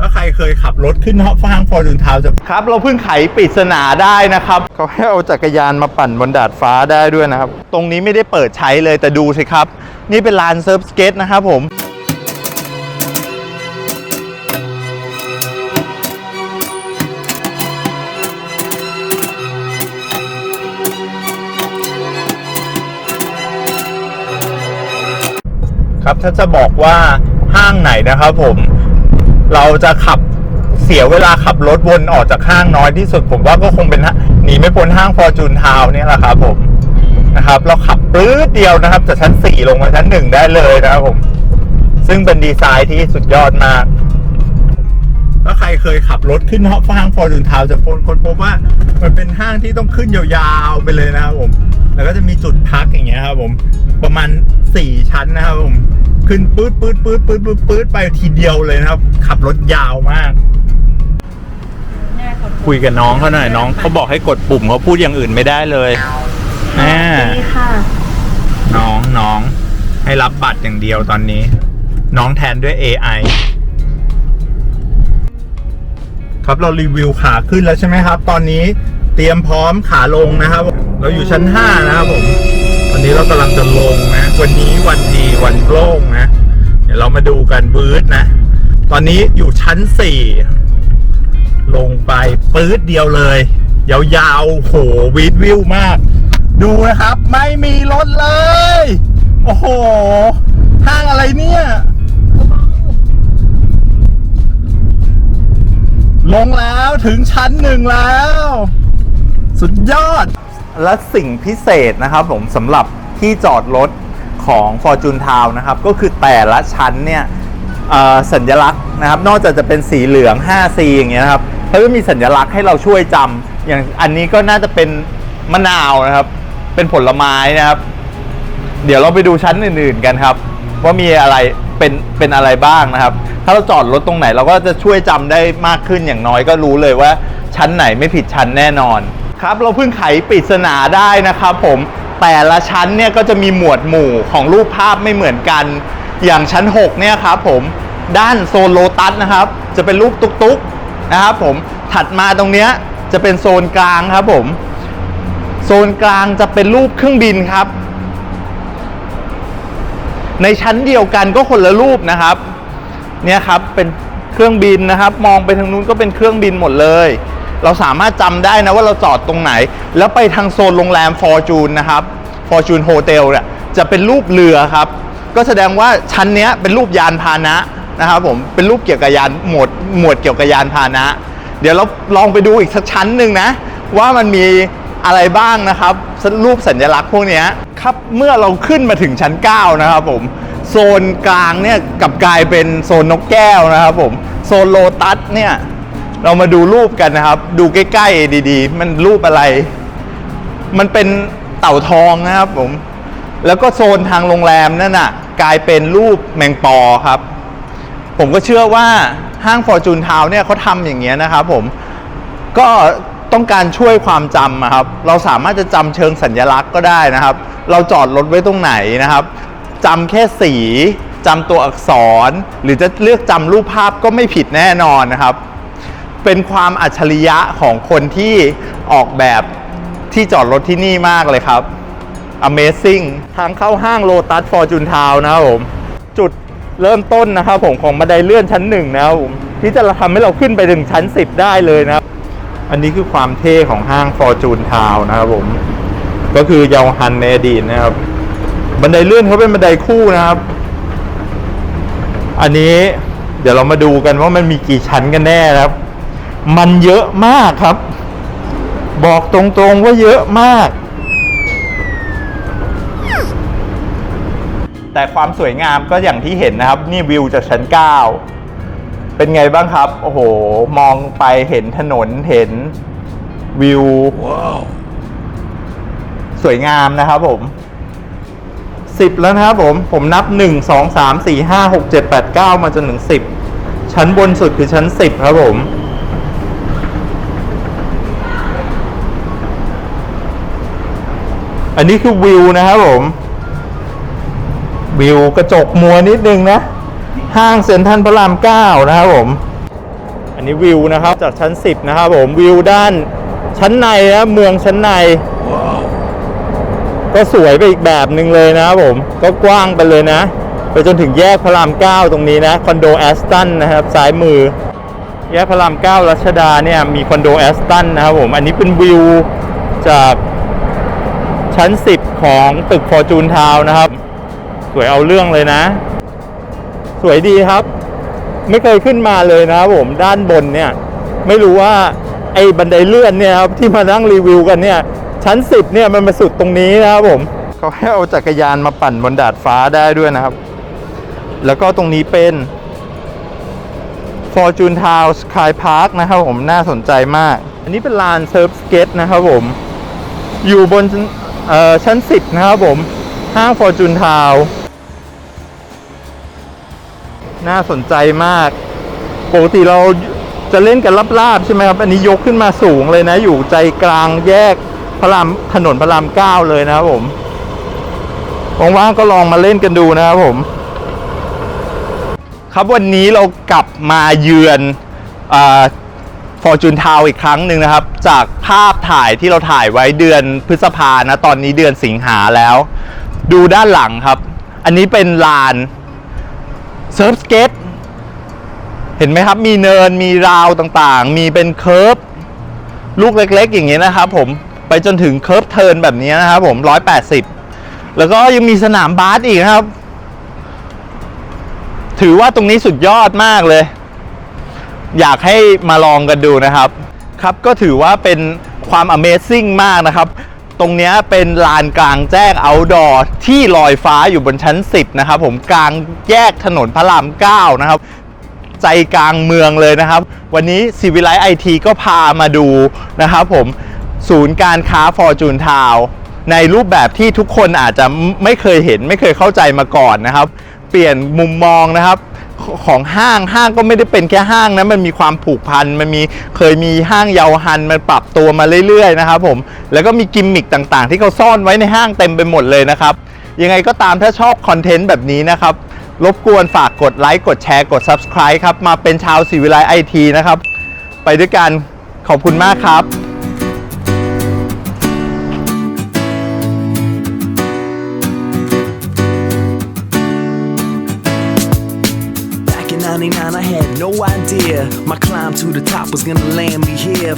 าใครเคยขับรถขึ้นห้างฟอร์จูนทาวน์ครับเราเพิ่งไขปริศนาได้นะครับเขาให้เอาจักรยานมาปั่นบนดาดฟ้าได้ด้วยนะครับตรงนี้ไม่ได้เปิดใช้เลยแต่ดูสิครับนี่เป็นลานเซิร์ฟสเก็ตนะครับผมครับถ้าจะบอกว่าห้างไหนนะครับผมเราจะขับเสียเวลาขับรถวนออกจากห้างน้อยที่สุดผมว่าก็คงเป็นหนีไม่พ้นห้างฟอร์จูนทาวน์นี่แหละครับผมนะครับเราขับปื๊ดเดียวนะครับจากชั้น4ลงมาชั้น1ได้เลยนะครับผมซึ่งเป็นดีไซน์ที่สุดยอดมากถ้าใครเคยขับรถขึ้นห้างฟอร์จูนทาวน์จะคนพบว่ามันเป็นห้างที่ต้องขึ้นยาวๆไปเลยนะครับผมแล้วก็จะมีจุดพักอย่างเงี้ยครับผมประมาณ4ชั้นนะครับผมขึ้นปื๊ดไปทีเดียวเลยนะครับขับรถยาวมากคุยกับน้องเขาหน่อยน้องเขาบอกให้กดปุ่มเขาพูดอย่างอื่นไม่ได้เลยนี่ค่ะน้องให้รับบัตรอย่างเดียวตอนนี้น้องแทนด้วย AI ครับเรารีวิวขาขึ้นแล้วใช่ไหมครับตอนนี้เตรียมพร้อมขาลงนะครับเราอยู่ชั้น5นะครับผมวันนี้เรากำลังจะลงนะวันนี้วันดีวันโล่งนะเดี๋ยวเรามาดูกันปื๊ดนะตอนนี้อยู่ชั้น4ลงไปปื๊ดเดียวเลยยาวๆโหวิวมากดูนะครับไม่มีรถเลยโอ้โหห้างอะไรเนี่ยลงแล้วถึงชั้น1แล้วสุดยอดและสิ่งพิเศษนะครับผมสำหรับที่จอดรถของ Fortune Town นะครับก็คือแต่ละชั้นเนี่ยสัญลักษณ์นะครับนอกจากจะเป็นสีเหลือง 5C อย่างเงี้ยนะครับเขาจะมีสัญลักษณ์ให้เราช่วยจำอย่างอันนี้ก็น่าจะเป็นมะนาวนะครับเป็นผลไม้นะครับเดี๋ยวเราไปดูชั้นอื่นๆกันครับว่ามีอะไรเป็นอะไรบ้างนะครับถ้าเราจอดรถตรงไหนเราก็จะช่วยจำได้มากขึ้นอย่างน้อยก็รู้เลยว่าชั้นไหนไม่ผิดชั้นแน่นอนครับเราเพิ่งไขปริศนาได้นะครับผมแต่ละชั้นเนี่ยก็จะมีหมวดหมู่ของรูปภาพไม่เหมือนกันอย่างชั้น6เนี่ยครับผมด้านโซนโลตัสนะครับจะเป็นรูปตุ๊กๆนะครับผมถัดมาตรงเนี้ยจะเป็นโซนกลางครับผมโซนกลางจะเป็นรูปเครื่องบินครับในชั้นเดียวกันก็คนละรูปนะครับเนี่ยครับเป็นเครื่องบินนะครับมองไปทางนู้นก็เป็นเครื่องบินหมดเลยเราสามารถจำได้นะว่าเราจอดตรงไหนแล้วไปทางโซนโรงแรม Fortune นะครับ Fortune Hotel เนี่ยจะเป็นรูปเรือครับก็แสดงว่าชั้นนี้เป็นรูปยานพาหนะนะครับผมเป็นรูปเกี่ยวกับยานหมวดเกี่ยวกับยานพาหนะเดี๋ยวเราลองไปดูอีกสักชั้นหนึ่งนะว่ามันมีอะไรบ้างนะครับรูปสัญลักษณ์พวกนี้ครับเมื่อเราขึ้นมาถึงชั้น9นะครับผมโซนกลางเนี่ยกลับกลายเป็นโซนนกแก้วนะครับผมโซนโลตัสเนี่ยเรามาดูรูปกันนะครับดูใกล้ๆดีๆมันรูปอะไรมันเป็นเต่าทองนะครับผมแล้วก็โซนทางโรงแรมนั่นน่ะกลายเป็นรูปแมงปอครับผมก็เชื่อว่าห้าง Fortune Town เนี่ยเขาทำอย่างเงี้ยนะครับผมก็ต้องการช่วยความจำครับเราสามารถจะจำเชิงสัญลักษณ์ก็ได้นะครับเราจอดรถไว้ตรงไหนนะครับจำแค่สีจำตัวอักษรหรือจะเลือกจำรูปภาพก็ไม่ผิดแน่นอนนะครับเป็นความอัจฉริยะของคนที่ออกแบบที่จอดรถที่นี่มากเลยครับ Amazing ทางเข้าห้างโลตัส Fortune Town นะครับผมจุดเริ่มต้นนะครับผมของบันไดเลื่อนชั้น1นะครับผมที่จะทำให้เราขึ้นไปถึงชั้น10ได้เลยนะครับอันนี้คือความเท่ของห้าง Fortune Town นะครับผมก็คือยาวฮันในอดีตนะครับบันไดเลื่อนเขาเป็นบันไดคู่นะครับอันนี้เดี๋ยวเรามาดูกันว่ามันมีกี่ชั้นกันแน่ครับมันเยอะมากครับบอกตรงๆว่าเยอะมากแต่ความสวยงามก็อย่างที่เห็นนะครับนี่วิวจากชั้น9เป็นไงบ้างครับโอ้โหมองไปเห็นถนนเห็นวิว wow. สวยงามนะครับผม10แล้วนะครับผมนับ1 2 3 4 5 6 7 8 9มาจนถึง10ชั้นบนสุดคือชั้น10ครับผมอันนี้คือวิวนะครับผมวิวกระจกมัวนิดนึงนะห้างเซ็นทรัลพระราม9นะครับผม อันนี้วิวนะครับจากชั้น 10 นะครับผมวิวด้านชั้นในนะเมืองชั้นใน ก็สวยไปอีกแบบหนึ่งเลยนะครับผมก็กว้างไปเลยนะไปจนถึงแยกพระราม 9 ตรงนี้นะคอนโดแอสตันนะครับซ้ายมือแยกพระราม 9 รัชดาเนี่ยมีคอนโดแอสตันนะครับผมอันนี้เป็นวิวจากชั้น 10 ของตึกฟอร์จูนทาวน์นะครับสวยเอาเรื่องเลยนะสวยดีครับไม่เคยขึ้นมาเลยนะครับผมด้านบนเนี่ยไม่รู้ว่าไอ้บันไดเลื่อนเนี่ยครับที่มานั่งรีวิวกันเนี่ยชั้น 10 เนี่ยมันมาสุดตรงนี้นะครับผมเขาให้เอาจักรยานมาปั่นบนดาดฟ้าได้ด้วยนะครับแล้วก็ตรงนี้เป็น Fortune Town Sky Park นะครับผมน่าสนใจมากอันนี้เป็นลานเซิร์ฟสเก็ตนะครับผมอยู่บนชั้น 10 นะครับผมห้าง Fortune Town น่าสนใจมากปกติเราจะเล่นกันลาบๆใช่ไหมครับอันนี้ยกขึ้นมาสูงเลยนะอยู่ใจกลางแยกถนนพระราม 9 เลยนะครับผมว่างๆก็ลองมาเล่นกันดูนะครับผมครับวันนี้เรากลับมาเยือนFortune Town อีกครั้งหนึ่งนะครับจากภาพถ่ายที่เราถ่ายไว้เดือนพฤษภานะตอนนี้เดือนสิงหาแล้วดูด้านหลังครับอันนี้เป็นลานเซิร์ฟสเก็ตเห็นไหมครับมีเนินมีราวต่างๆมีเป็นเคิร์ฟลูกเล็กๆอย่างเงี้ยนะครับผมไปจนถึงเคิร์ฟเทิร์นแบบนี้นะครับผม180แล้วก็ยังมีสนามบาสอีกครับถือว่าตรงนี้สุดยอดมากเลยอยากให้มาลองกันดูนะครับครับก็ถือว่าเป็นความ Amazing มากนะครับตรงนี้เป็นลานกลางแจ้ง outdoor ที่ลอยฟ้าอยู่บนชั้น 10 นะครับผมกลางแยกถนนพระราม 9 นะครับใจกลางเมืองเลยนะครับวันนี้ศิวิไลซ์ไอทีก็พามาดูนะครับผมศูนย์การค้า Fortune Town ในรูปแบบที่ทุกคนอาจจะไม่เคยเห็นไม่เคยเข้าใจมาก่อนนะครับเปลี่ยนมุมมองนะครับของห้างก็ไม่ได้เป็นแค่ห้างนะมันมีความผูกพันมันเคยมีห้างเยาวฮันมันปรับตัวมาเรื่อยๆนะครับผมแล้วก็มีกิมมิคต่างๆที่เขาซ่อนไว้ในห้างเต็มไปหมดเลยนะครับยังไงก็ตามถ้าชอบคอนเทนต์แบบนี้นะครับรบกวนฝากกดไลค์กดแชร์กด Subscribe ครับมาเป็นชาวศิวิไลซ์ไอทีนะครับไปด้วยกันขอบคุณมากครับI had no idea my climb to the top was gonna land me here